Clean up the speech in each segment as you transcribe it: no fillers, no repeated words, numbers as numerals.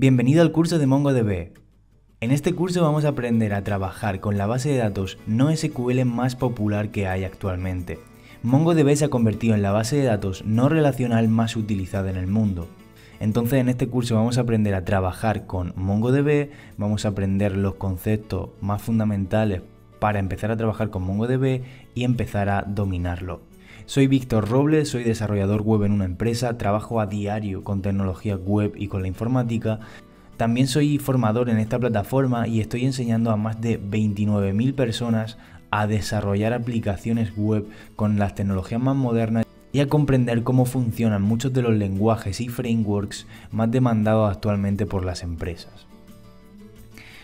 Bienvenido al curso de MongoDB. En este curso vamos a aprender a trabajar con la base de datos NoSQL más popular que hay actualmente. MongoDB se ha convertido en la base de datos no relacional más utilizada en el mundo. Entonces en este curso vamos a aprender a trabajar con MongoDB, vamos a aprender los conceptos más fundamentales para empezar a trabajar con MongoDB y empezar a dominarlo. Soy Víctor Robles, soy desarrollador web en una empresa, trabajo a diario con tecnologías web y con la informática. También soy formador en esta plataforma y estoy enseñando a más de 29.000 personas a desarrollar aplicaciones web con las tecnologías más modernas y a comprender cómo funcionan muchos de los lenguajes y frameworks más demandados actualmente por las empresas.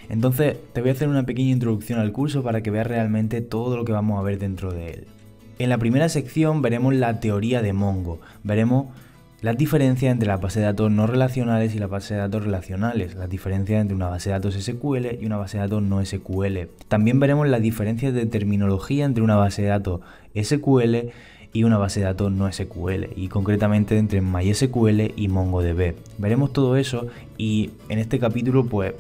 Entonces te voy a hacer una pequeña introducción al curso para que veas realmente todo lo que vamos a ver dentro de él. En la primera sección veremos la teoría de Mongo, veremos las diferencias entre las bases de datos no relacionales y las bases de datos relacionales, las diferencias entre una base de datos SQL y una base de datos no SQL. También veremos las diferencias de terminología entre una base de datos SQL y una base de datos no SQL, y concretamente entre MySQL y MongoDB. Veremos todo eso y en este capítulo pues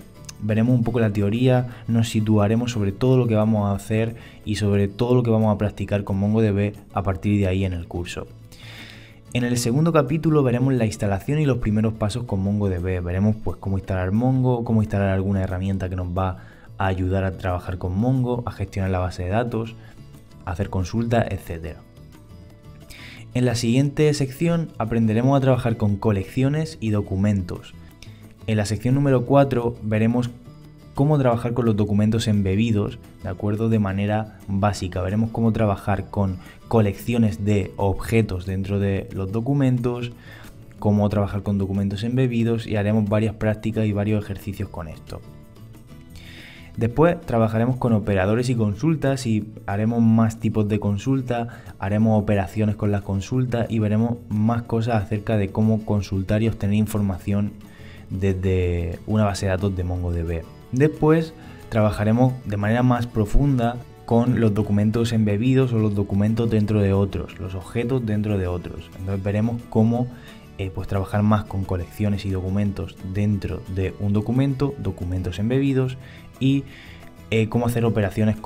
veremos un poco la teoría, nos situaremos sobre todo lo que vamos a hacer y sobre todo lo que vamos a practicar con MongoDB a partir de ahí en el curso. En el segundo capítulo veremos la instalación y los primeros pasos con MongoDB. Veremos pues cómo instalar Mongo, cómo instalar alguna herramienta que nos va a ayudar a trabajar con Mongo, a gestionar la base de datos, a hacer consultas, etc. En la siguiente sección aprenderemos a trabajar con colecciones y documentos. En la sección número 4 veremos cómo trabajar con los documentos embebidos, ¿de acuerdo? De manera básica. Veremos cómo trabajar con colecciones de objetos dentro de los documentos, cómo trabajar con documentos embebidos y haremos varias prácticas y varios ejercicios con esto. Después trabajaremos con operadores y consultas y haremos más tipos de consulta, haremos operaciones con las consultas y veremos más cosas acerca de cómo consultar y obtener información desde una base de datos de MongoDB. Después trabajaremos de manera más profunda con los documentos embebidos o los documentos dentro de otros, los objetos dentro de otros. Entonces veremos cómo pues trabajar más con colecciones y documentos dentro de un documento, documentos embebidos y cómo hacer operaciones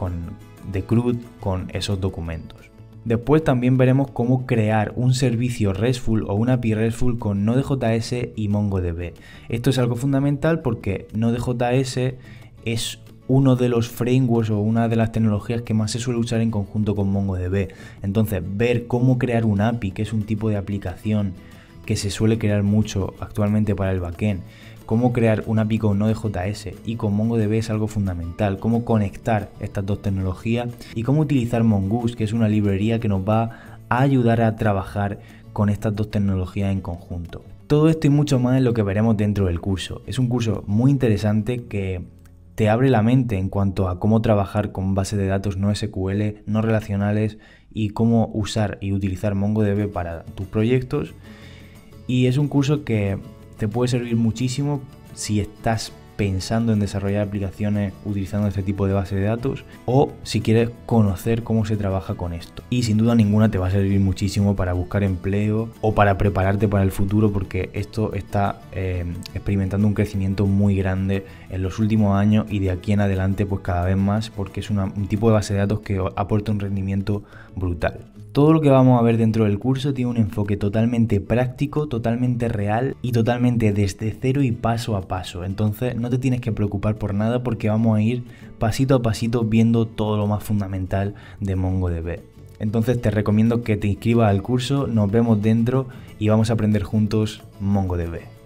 de CRUD con esos documentos. Después también veremos cómo crear un servicio RESTful o una API RESTful con Node.js y MongoDB. Esto es algo fundamental porque Node.js es uno de los frameworks o una de las tecnologías que más se suele usar en conjunto con MongoDB. Entonces, ver cómo crear un API, que es un tipo de aplicación que se suele crear mucho actualmente para el backend, cómo crear un API con Node.js y con MongoDB es algo fundamental, cómo conectar estas dos tecnologías y cómo utilizar Mongoose, que es una librería que nos va a ayudar a trabajar con estas dos tecnologías en conjunto. Todo esto y mucho más es lo que veremos dentro del curso. Es un curso muy interesante que te abre la mente en cuanto a cómo trabajar con bases de datos no SQL, no relacionales y cómo usar y utilizar MongoDB para tus proyectos. Y es un curso que te puede servir muchísimo si estás pensando en desarrollar aplicaciones utilizando este tipo de base de datos o si quieres conocer cómo se trabaja con esto. Y sin duda ninguna te va a servir muchísimo para buscar empleo o para prepararte para el futuro, porque esto está experimentando un crecimiento muy grande en los últimos años y de aquí en adelante pues cada vez más, porque es un tipo de base de datos que aporta un rendimiento brutal. Todo lo que vamos a ver dentro del curso tiene un enfoque totalmente práctico, totalmente real y totalmente desde cero y paso a paso. Entonces no te tienes que preocupar por nada porque vamos a ir pasito a pasito viendo todo lo más fundamental de MongoDB. Entonces te recomiendo que te inscribas al curso, nos vemos dentro y vamos a aprender juntos MongoDB.